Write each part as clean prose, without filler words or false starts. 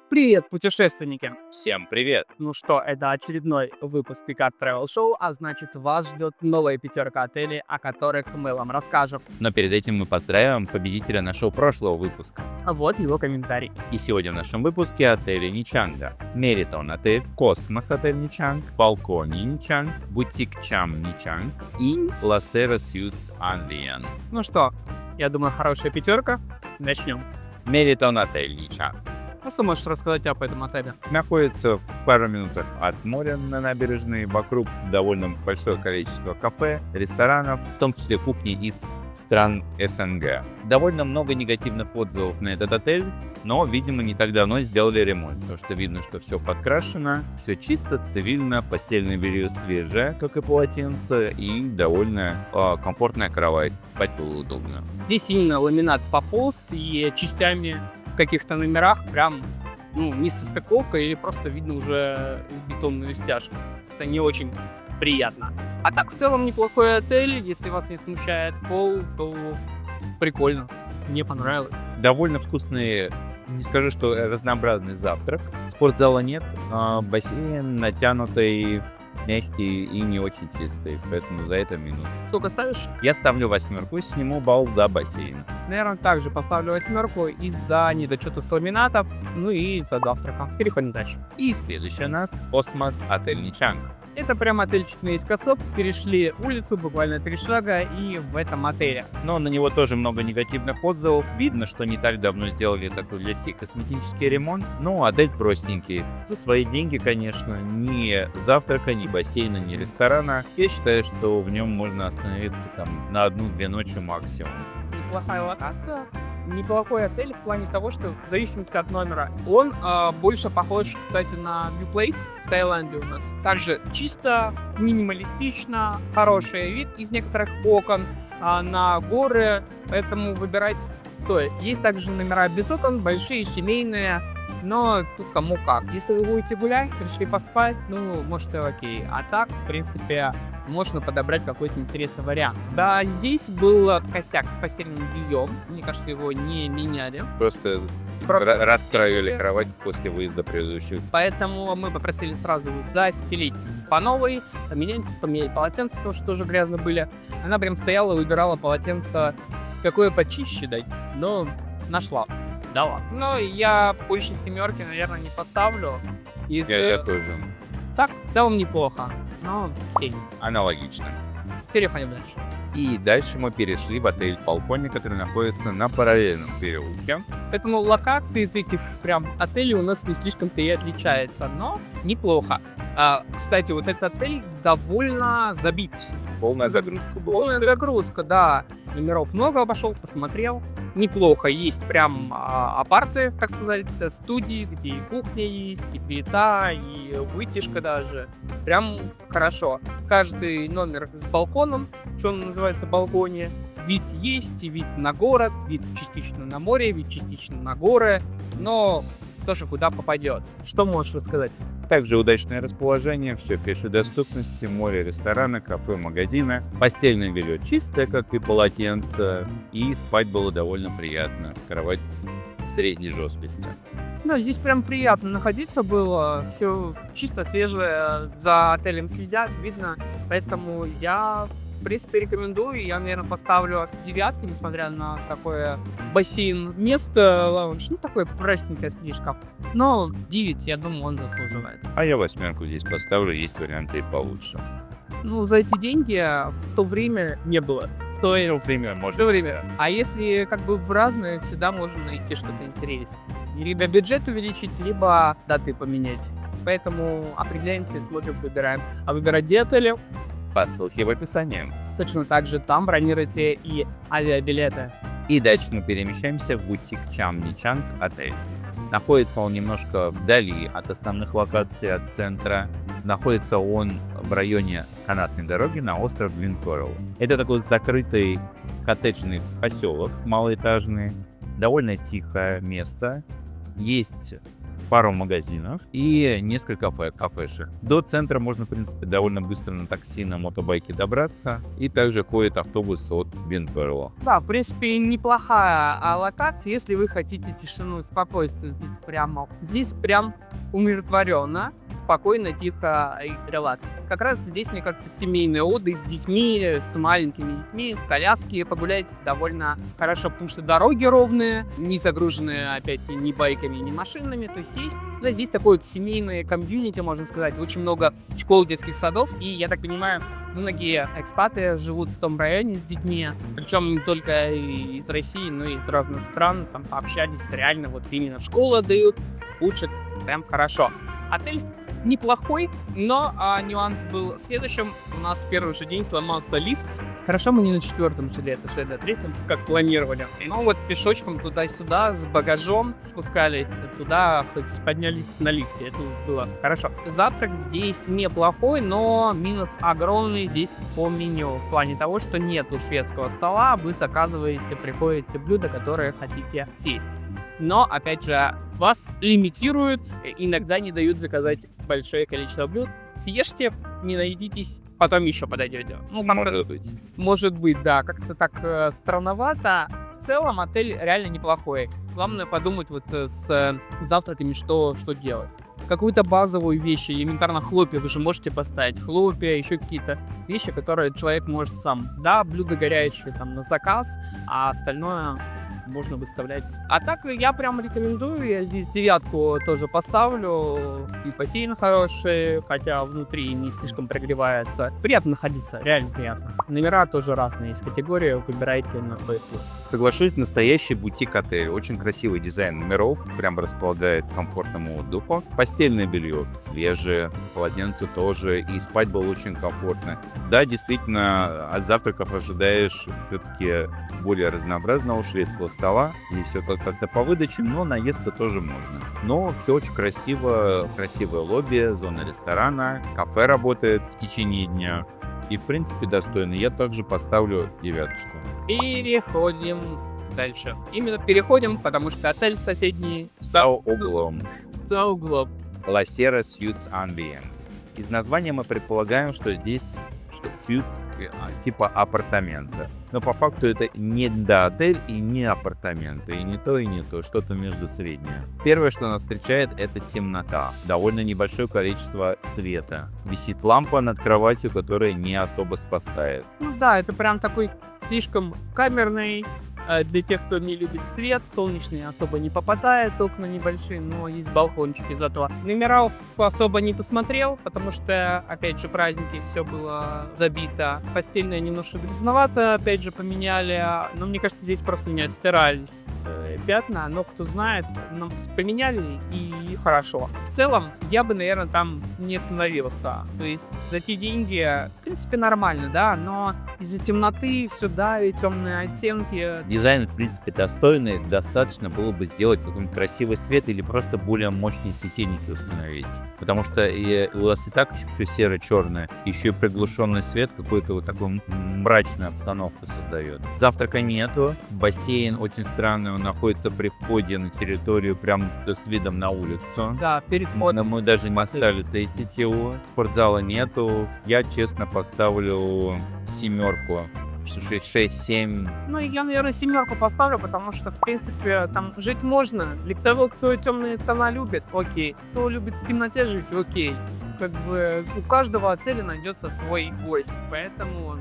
Привет, путешественники! Всем привет! Ну что, это очередной выпуск Pickup Travel Show, а значит вас ждет новая пятерка отелей, о которых мы вам расскажем. Но перед этим мы поздравим победителя нашего прошлого выпуска. А вот его комментарий. И сегодня в нашем выпуске отели Ничанга. Меритон отель, Космос отель Ничанг, Балкони Ничанг, Бутик Чам Ничанг и Лассера Сьютс Анлиен. Ну что, я думаю, хорошая пятерка. Начнем. Меритон отель Ничанг. А что можешь рассказать об этом отеле? Находится в пару минутах от моря на набережной. Вокруг довольно большое количество кафе, ресторанов, в том числе кухни из стран СНГ. Довольно много негативных отзывов на этот отель, но, видимо, не так давно сделали ремонт, потому что видно, что все подкрашено, все чисто, цивильно, постельное белье свежее, как и полотенце, и довольно комфортная кровать. Спать было удобно. Здесь именно ламинат пополз, и частями в каких-то номерах прям несостыковка или просто видно уже бетонную стяжку. Это не очень приятно. А так в целом неплохой отель, если вас не смущает пол, то прикольно. Мне понравилось. Довольно вкусный, не скажу, что разнообразный завтрак. Спортзала нет, бассейн натянутый, мягкий и не очень чистый, поэтому за это минус. Сколько ставишь? Я ставлю 8, сниму балл за бассейн. Наверное, также поставлю 8 из-за недочета с ламината, ну и за завтрака. Переходим дальше. И следующий у нас Космос отель Ничанг. Это прям отельчик наискосок, перешли улицу буквально 3 шага и в этом отеле. Но на него тоже много негативных отзывов. Видно, что не так давно сделали такой легкий косметический ремонт. Но отель простенький. За свои деньги, конечно, ни завтрака, ни бассейна, ни ресторана. Я считаю, что в нем можно остановиться там на 1-2 ночи максимум. Неплохая локация. Неплохой отель в плане того, что в зависимости от номера. Он больше похож, кстати, на View Place в Таиланде у нас. Также чисто, минималистично, хороший вид из некоторых окон на горы, поэтому выбирать стоит. Есть также номера без окон, большие, семейные, но тут кому как. Если вы будете гулять, пришли поспать, может и окей. А так, в принципе, можно подобрать какой-то интересный вариант. Да, здесь был косяк с постельным бельем. Мне кажется, его не меняли. Просто расстраивали кровать после выезда предыдущих. Поэтому мы попросили сразу застелить по новой, поменять полотенце, потому что тоже грязно были. Она прям стояла и выбирала полотенце, какое почище дать. Но нашла. Дала. Но я больше 7, наверное, не поставлю. Я тоже. Так, в целом неплохо, но 7. Аналогично. Переходим дальше. И дальше мы перешли в отель Балкони, который находится на параллельном переулке. Поэтому локации из этих прям отелей у нас не слишком-то и отличается, но неплохо. Кстати, вот этот отель довольно забит. Полная загрузка была. Полная загрузка, да. Номеров много обошел, посмотрел. Неплохо. Есть прям апарты, так сказать, студии, где и кухня есть, и плита, и вытяжка даже. Прям хорошо. Каждый номер с балконом, что он называется балконе. Вид есть, и вид на город, вид частично на море, вид частично на горы, но тоже куда попадет. Что можешь рассказать? Также удачное расположение, все пешей доступности, море, рестораны, кафе, магазины. Постельное белье чистое, как и полотенце, и спать было довольно приятно. Кровать средней жесткости. Да, здесь прям приятно находиться было, все чисто, свежее, за отелем следят, видно, поэтому я, в принципе, рекомендую. Я, наверное, поставлю 9, несмотря на такое бассейн. Место, лаунж, такое простенькое слишком. Но 9, я думаю, он заслуживает. А я 8 здесь поставлю, есть варианты и получше. За эти деньги в то время не было. В то время. А если как бы в разные, всегда можно найти что-то интересное. И либо бюджет увеличить, либо даты поменять. Поэтому определяемся, смотрим, выбираем. А выбирать где отели? По ссылке в описании. Точно так же там бронируйте и авиабилеты. И дальше мы перемещаемся в Бутик Чам Ничанг отель. Находится он немножко вдали от основных локаций, от центра. Находится он в районе канатной дороги на остров Глинкорл. Это такой закрытый коттеджный поселок, малоэтажный. Довольно тихое место. Есть пару магазинов и несколько кафешек. До центра можно, в принципе, довольно быстро на такси, на мотобайке добраться. И также ходит автобус от Винперло. Да, в принципе, неплохая локация, если вы хотите тишину и спокойствие. Здесь прям умиротворенно, спокойно, тихо и релакс. Как раз здесь, мне кажется, семейный отдых с детьми, с маленькими детьми, коляски, погулять довольно хорошо, потому что дороги ровные, не загружены, опять, ни байками, ни машинами, то есть здесь такое вот семейное комьюнити, можно сказать, очень много школ, детских садов, и, я так понимаю, многие экспаты живут в том районе с детьми, причем не только из России, но и из разных стран, там пообщались, реально вот именно в школу дают, учат, прям хорошо. Отель неплохой, но нюанс был в следующем. У нас в первый же день сломался лифт. Хорошо, мы не на 4-м шли, это шли на 3-м, как планировали. Но вот пешочком туда-сюда с багажом спускались туда, хоть поднялись на лифте. Это было хорошо. Завтрак здесь неплохой, но минус огромный здесь по меню. В плане того, что нету шведского стола, вы заказываете, приходите блюда, которые хотите съесть. Но, опять же, вас лимитируют, иногда не дают заказать большое количество блюд. Съешьте, не наедитесь, потом еще подойдете. Ну, может быть, да, как-то так странновато. В целом отель реально неплохой. Главное подумать вот с завтраками, что делать. Какую-то базовую вещь, элементарно хлопья, вы же можете поставить. Хлопья, еще какие-то вещи, которые человек может сам. Да, блюда горячие там на заказ, а остальное можно выставлять. А так я прям рекомендую, я здесь 9 тоже поставлю. И бассейн хороший, хотя внутри не слишком прогревается. Приятно находиться, реально приятно. Номера тоже разные, есть категории, выбирайте на свой вкус. Соглашусь, настоящий бутик-отель. Очень красивый дизайн номеров, прям располагает к комфортному отдыху. Постельное белье свежее, полотенце тоже, и спать было очень комфортно. Да, действительно, от завтраков ожидаешь все-таки более разнообразного шведского стола, и все как-то по выдаче, но наесться тоже можно. Но все очень красиво, красивое лобби, зона ресторана, кафе работает в течение дня. И, в принципе, достойно. Я также поставлю 9. Переходим дальше. Именно переходим, потому что отель соседний За углом. за углом. La Sierra Suites Ambient. Из названия мы предполагаем, что здесь suites типа апартаменты. Но по факту это не отель и не апартаменты, и не то, что-то между среднее. Первое, что нас встречает, это темнота. Довольно небольшое количество света. Висит лампа над кроватью, которая не особо спасает. Ну да, это прям такой слишком камерный. Для тех, кто не любит свет, солнечный особо не попадает, окна небольшие, но есть балкончики зато. Номеров особо не посмотрел, потому что, опять же, праздники, все было забито. Постельное немножко грязновато, опять же, поменяли, но мне кажется, здесь просто не отстирались пятна, но кто знает, нам поменяли и хорошо. В целом, я бы, наверное, там не остановился. То есть за те деньги, в принципе, нормально, да, но из-за темноты все давит, темные оттенки. Дизайн, в принципе, достойный. Достаточно было бы сделать какой-нибудь красивый свет или просто более мощные светильники установить. Потому что у вас и так все серо-черное, еще и приглушенный свет какую-то вот такую мрачную обстановку создает. Завтрака нету. Бассейн очень странный, он находится при входе на территорию прям с видом на улицу. Да, перед Но мы даже не оставили тестить его. Спортзала нету. Я, честно, поставлю 7. 6-7. Ну, я, наверное, 7 поставлю, потому что, в принципе, там жить можно. Для того, кто темные тона любит, окей. Кто любит в темноте жить, окей. Как бы у каждого отеля найдется свой гость, поэтому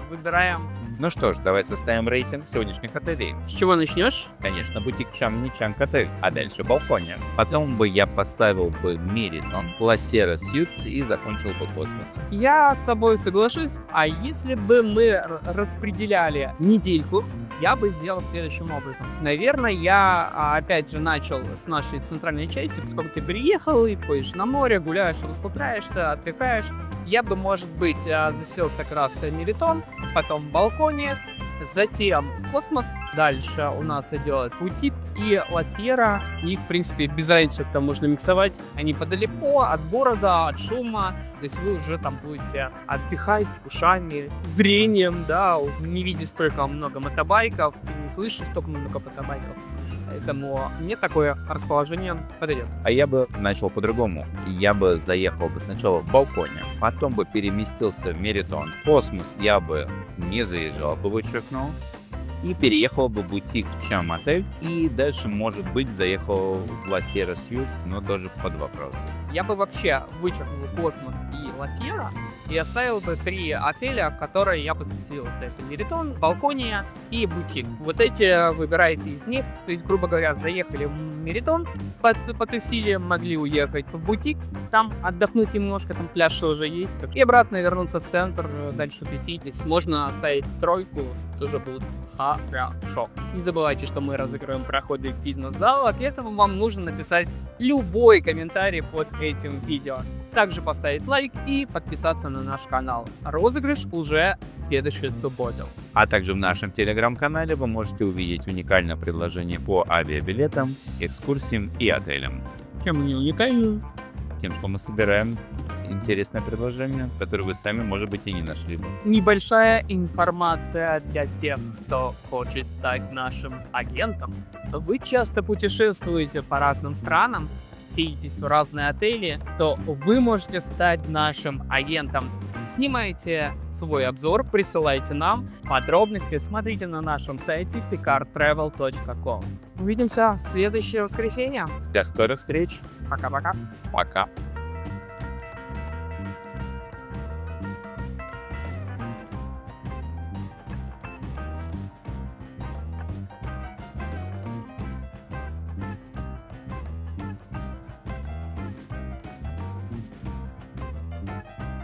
выбираем. Ну что ж, давай составим рейтинг сегодняшних отелей. С чего начнешь? Конечно, бутик Шамничанг отель, а дальше балконе. Потом бы я поставил бы Меритон, La Sierra Suites и закончил бы Космос. Я с тобой соглашусь, а если бы мы распределяли недельку, я бы сделал следующим образом. Наверное, я, опять же, начал с нашей центральной части, поскольку ты приехал и поедешь на море, гуляешь, расслабляешься, отдыхаешь. Я бы, может быть, заселся как раз в Меритон, потом в балконе, затем в Космос. Дальше у нас идет Утип, и Ла-Сьерра. И, в принципе, без разницы, там можно миксовать. Они подалеко от города, от шума. То есть вы уже там будете отдыхать ушами, зрением, да, не видя столько много мотобайков, не слыша столько много мотобайков. Поэтому мне такое расположение подойдет. А я бы начал по-другому. Я бы заехал бы сначала в Балконе, потом бы переместился в Меритон. Космос я бы не заезжал бы, вычеркнул. И переехал бы в бутик Чам Отель. И дальше, может быть, заехал в Ла-Сьерра Сьюз, но тоже под вопрос. Я бы вообще вычеркнул Космос и Ла-Сьерра и оставил бы 3 отеля, которые я бы заселился. Это Меритон, Балкония и Бутик. Вот эти выбираете из них. То есть, грубо говоря, заехали в Меритон, потусили, могли уехать в Бутик, там отдохнуть немножко, там пляж уже есть. И обратно вернуться в центр, дальше тусить. Здесь можно оставить стройку, тоже будет хорошо. Не забывайте, что мы разыгрываем проходы в бизнес-зал. От этого вам нужно написать любой комментарий под этим видео. Также поставить лайк и подписаться на наш канал. Розыгрыш уже в следующую субботу. А также в нашем телеграм-канале вы можете увидеть уникальное предложение по авиабилетам, экскурсиям и отелям. Чем они уникальны? Тем, что мы собираем интересное предложение, которое вы сами, может быть, и не нашли бы. Небольшая информация для тех, кто хочет стать нашим агентом. Вы часто путешествуете по разным странам, селитесь в разные отели, то вы можете стать нашим агентом. Снимайте свой обзор, присылайте нам подробности, смотрите на нашем сайте picardtravel.com. Увидимся в следующее воскресенье. До скорых встреч. Пока-пока. Пока.